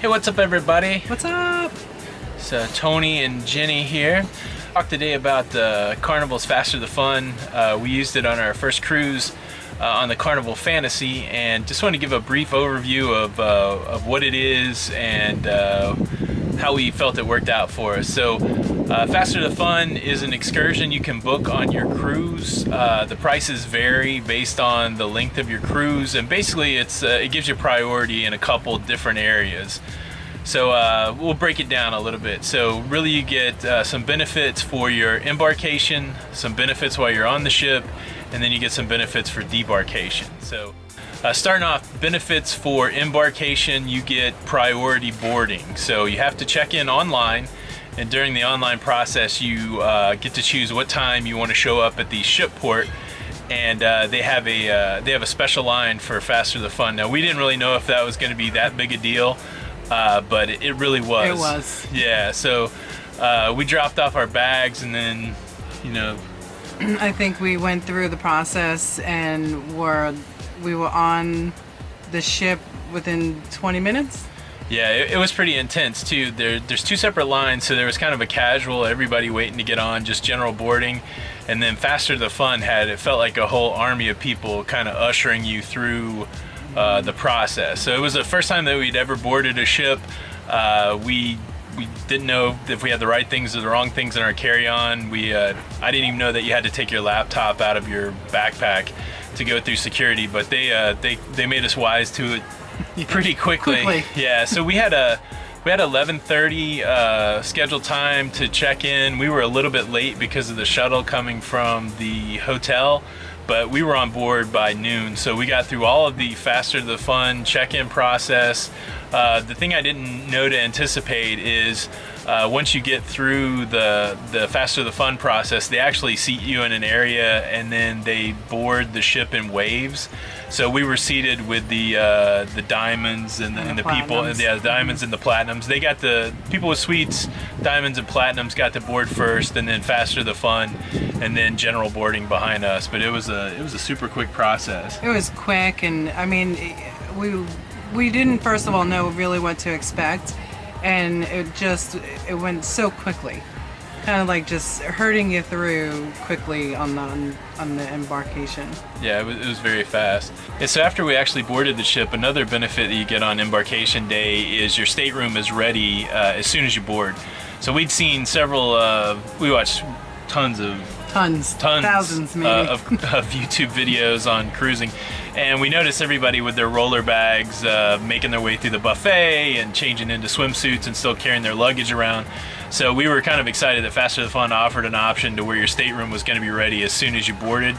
Hey, what's up, everybody? What's up? It's Tony and Jenny here. Talk today about the Carnival's Faster the Fun. We used it on our first cruise on the Carnival Fantasy, and just want to give a brief overview of what it is and how we felt it worked out for us. So, Faster the Fun is an excursion you can book on your cruise. The prices vary based on the length of your cruise, and basically it gives you priority in a couple different areas. So we'll break it down a little bit. So really you get some benefits for your embarkation, some benefits while you're on the ship, and then you get some benefits for debarkation. So starting off, benefits for embarkation, you get priority boarding. So you have to check in online, and during the online process you get to choose what time you want to show up at the ship port. And they have a special line for Faster the Fun. Now we didn't really know if that was going to be that big a deal. But it really was. It was. Yeah, so we dropped off our bags and then, I think we went through the process and we were on the ship within 20 minutes. Yeah, it was pretty intense too. There's two separate lines, so there was kind of a casual, everybody waiting to get on, just general boarding. And then Faster the Fun it felt like a whole army of people kind of ushering you through the process. So it was the first time that we'd ever boarded a ship. We didn't know if we had the right things or the wrong things in our carry-on. I didn't even know that you had to take your laptop out of your backpack to go through security, but they made us wise to it pretty quickly. Yeah, so we had 11:30 scheduled time to check in. We were a little bit late because of the shuttle coming from the hotel, but we were on board by noon, so we got through all of the Faster the Fun check-in process. The thing I didn't know to anticipate is once you get through the Faster the Fun process, they actually seat you in an area and then they board the ship in waves. So we were seated with the diamonds and the people, the diamonds and the platinums. They got the people with suites, diamonds and platinums got to board first, and then Faster the Fun, and then general boarding behind us. But it was a super quick process. It was quick, and I mean, we didn't first of all know really what to expect, and it went so quickly, kind of like just herding you through quickly on the embarkation. Yeah, it was very fast. And so after we actually boarded the ship, another benefit that you get on embarkation day is your stateroom is ready as soon as you board. So we'd seen we watched tons, thousands maybe, of YouTube videos on cruising, and we noticed everybody with their roller bags making their way through the buffet and changing into swimsuits and still carrying their luggage around. So we were kind of excited that Faster the Fun offered an option to where your stateroom was going to be ready as soon as you boarded.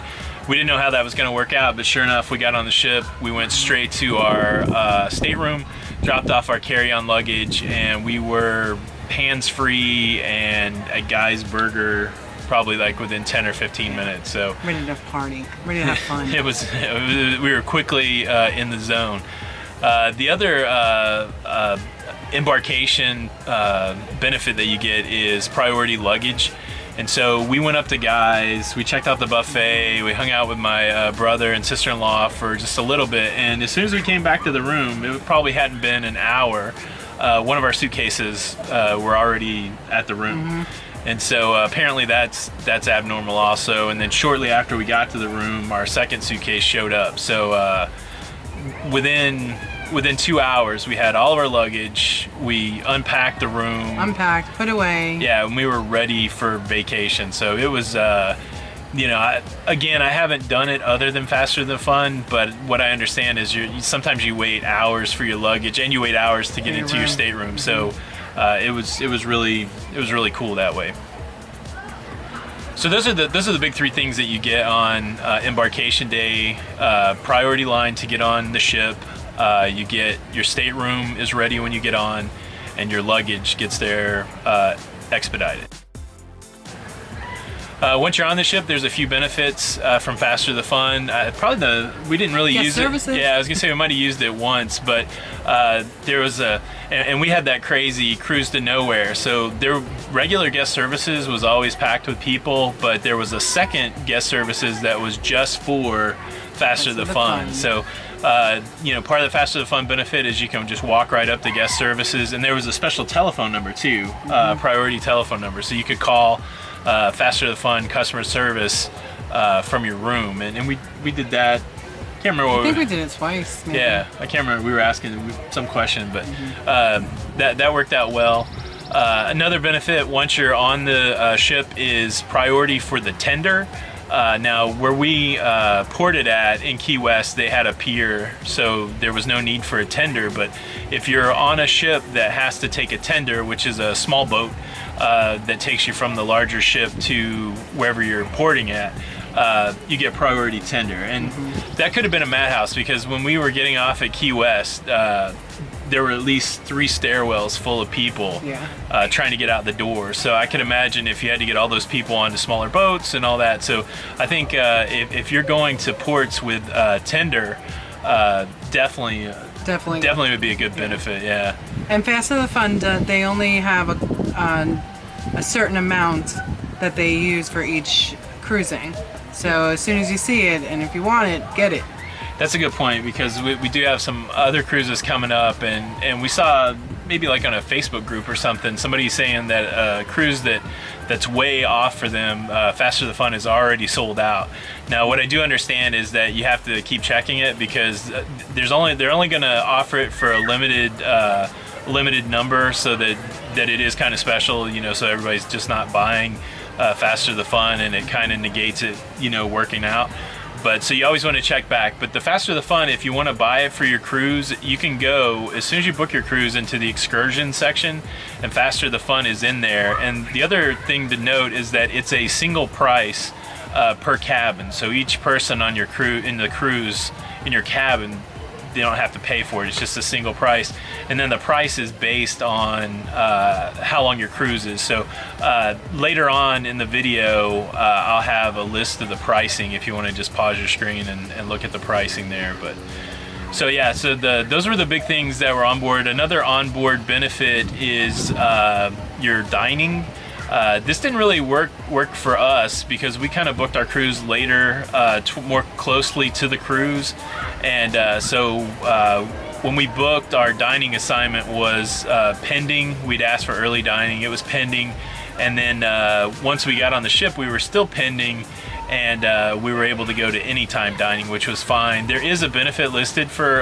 We didn't know how that was going to work out, but sure enough, we got on the ship, we went straight to our stateroom, dropped off our carry-on luggage, and we were hands-free and a Guy's Burger probably like within 10 or 15 minutes. So ready to party, ready to have fun. We were quickly in the zone. The other embarkation benefit that you get is priority luggage. And so we went up to Guy's, we checked out the buffet, we hung out with my brother and sister-in-law for just a little bit, and as soon as we came back to the room, it probably hadn't been an hour, one of our suitcases were already at the room. Mm-hmm. And so apparently that's abnormal also. And then shortly after we got to the room, our second suitcase showed up. So within 2 hours, we had all of our luggage. We unpacked the room. Unpacked, put away. Yeah, and we were ready for vacation. So it was, again, I haven't done it other than Faster Than Fun, but what I understand is sometimes you wait hours for your luggage and you wait hours to get into your stateroom. Mm-hmm. So it was really cool that way. So those are the big three things that you get on embarkation day. Priority line to get on the ship. You get your stateroom is ready when you get on, and your luggage gets there expedited. Once you're on the ship, there's a few benefits from Faster the Fun. Probably we didn't really Guest use services. it. Yeah, I was gonna say we might have used it once, but there was and we had that crazy cruise to nowhere. So their regular guest services was always packed with people, but there was a second guest services that was just for Faster the Fun. So part of the Faster the Fun benefit is you can just walk right up to guest services, and there was a special telephone number too, priority telephone number, so you could call Faster the Fun customer service from your room, and we did that. Can't remember what I think we did it twice. Maybe. Yeah, I can't remember. We were asking some question, but that worked out well. Another benefit once you're on the ship is priority for the tender. Now, where we ported at in Key West, they had a pier, so there was no need for a tender. But if you're on a ship that has to take a tender, which is a small boat that takes you from the larger ship to wherever you're porting at, you get priority tender. And that could have been a madhouse, because when we were getting off at Key West, there were at least 3 stairwells full of people trying to get out the door. So I could imagine if you had to get all those people onto smaller boats and all that. So I think if you're going to ports with tender, definitely would be a good benefit. Yeah. And Faster the Fun, they only have a certain amount that they use for each cruising. So as soon as you see it, and if you want it, get it. That's a good point, because we do have some other cruises coming up, and we saw maybe like on a Facebook group or something, somebody saying that a cruise that's way off for them, Faster the Fun, is already sold out. Now, what I do understand is that you have to keep checking it, because they're only going to offer it for a limited number, so that it is kind of special, so everybody's just not buying Faster the Fun, and it kind of negates it, working out. But so you always want to check back. But the Faster the Fun, if you want to buy it for your cruise, you can go as soon as you book your cruise into the excursion section, and Faster the Fun is in there. And the other thing to note is that it's a single price per cabin. So each person on your in your cabin, they don't have to pay for it. It's just a single price, and then the price is based on how long your cruise is. So later on in the video, I'll have a list of the pricing if you want to just pause your screen and look at the pricing there. But so yeah, so those were the big things that were on board. Another onboard benefit is your dining. This didn't really work for us, because we kind of booked our cruise later, more closely to the cruise, and so when we booked, our dining assignment was pending. We'd asked for early dining, it was pending, and then once we got on the ship, we were still pending, and we were able to go to anytime dining, which was fine. There is a benefit listed for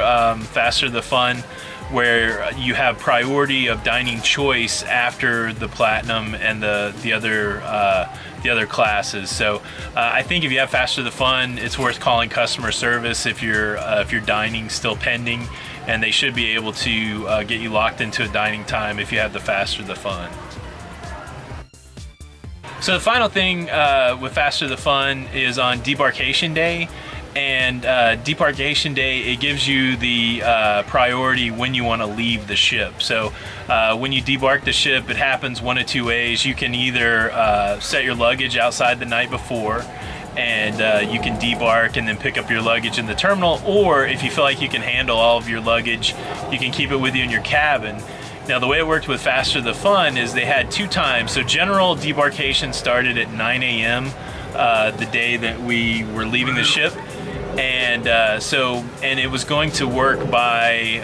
Faster the Fun, where you have priority of dining choice after the platinum and the other classes. So I think if you have Faster the Fun, it's worth calling customer service if your dining's still pending, and they should be able to get you locked into a dining time if you have the Faster the Fun. So the final thing with Faster the Fun is on debarkation day. And debarkation day, it gives you the priority when you want to leave the ship. So when you debark the ship, it happens one of 2 ways. You can either set your luggage outside the night before, and you can debark and then pick up your luggage in the terminal, or if you feel like you can handle all of your luggage, you can keep it with you in your cabin. Now, the way it worked with Faster the Fun is they had 2 times. So general debarkation started at 9 a.m. The day that we were leaving the ship. And and it was going to work by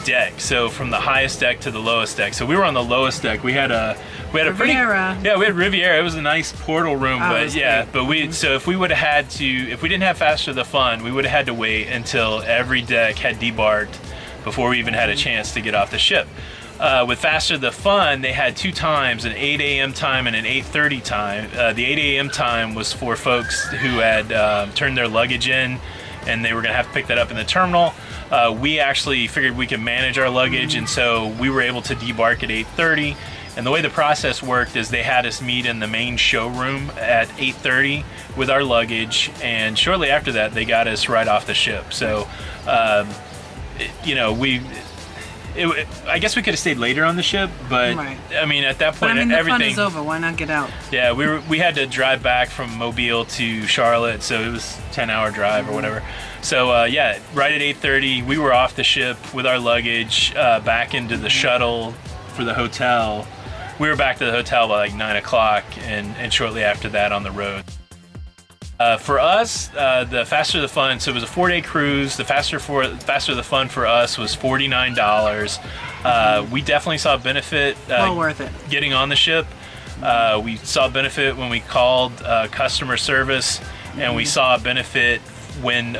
deck, so from the highest deck to the lowest deck. So we were on the lowest deck. We had a Riviera. We had Riviera. It was a nice portal room, but yeah, great. But so if we didn't have Faster the Fun, we would have had to wait until every deck had debarked before we even had a chance to get off the ship. With Faster the Fun, they had 2 times, an 8 a.m. time and an 8:30 time. The 8 a.m. time was for folks who had turned their luggage in, and they were going to have to pick that up in the terminal. We actually figured we could manage our luggage, and so we were able to debark at 8:30. And the way the process worked is they had us meet in the main showroom at 8:30 with our luggage, and shortly after that, they got us right off the ship. So, I guess we could have stayed later on the ship, but Right. I mean, at that But point, I mean, the fun everything. is over. Why not get out? Yeah, we had to drive back from Mobile to Charlotte, so it was 10-hour drive or whatever. So yeah, right at 8:30, we were off the ship with our luggage back into the shuttle for the hotel. We were back to the hotel by like 9 o'clock, and shortly after that on the road. For us, the Faster the Fun, so it was a 4-day cruise. The Faster the Fun for us was $49. We definitely saw benefit Well worth it. getting on the ship. We saw benefit when we called customer service, and we saw a benefit when,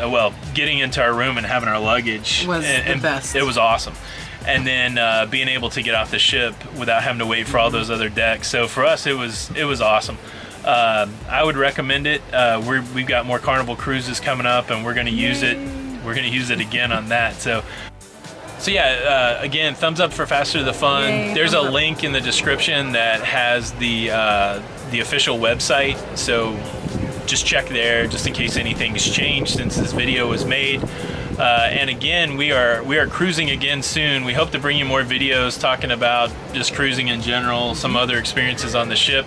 getting into our room and having our luggage Was the best. It was awesome. And then being able to get off the ship without having to wait for all those other decks. So for us, it was awesome. I would recommend it. We've got more Carnival cruises coming up, and we're going to use it. We're going to use it again on that. So yeah, again, thumbs up for Faster the Fun. Yay, There's a thumbs up. link in the description that has the official website. So just check there, just in case anything's changed since this video was made. And again, we are cruising again soon. We hope to bring you more videos talking about just cruising in general, some other experiences on the ship.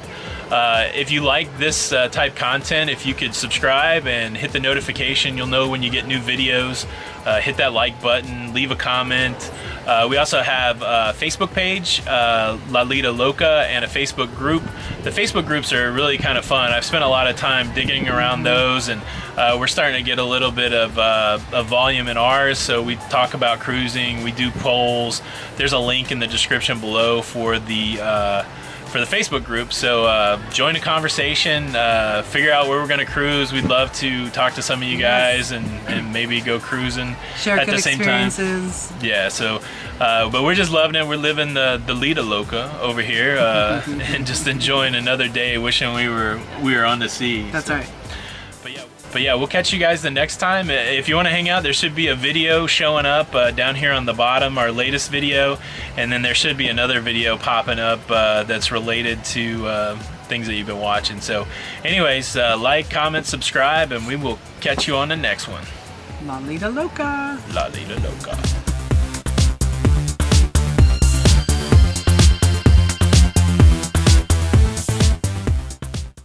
If you like this type content, if you could subscribe and hit the notification, you'll know when you get new videos. Hit that like button, leave a comment. We also have a Facebook page, Lido Loca, and a Facebook group. The Facebook groups are really kind of fun. I've spent a lot of time digging around those, and we're starting to get a little bit of volume in ours. So we talk about cruising, we do polls. There's a link in the description below for the Facebook group. So join the conversation, figure out where we're going to cruise. We'd love to talk to some of you guys and maybe go cruising Share at good the same time. experiences. Yeah, so but we're just loving it. We're living the Lido Loca over here and just enjoying another day, wishing we were on the sea. That's right. But yeah, we'll catch you guys the next time. If you want to hang out, there should be a video showing up down here on the bottom, our latest video, and then there should be another video popping up that's related to things that you've been watching. So anyways, like, comment, subscribe, and we will catch you on the next one. La Lido Loca. La Lido Loca.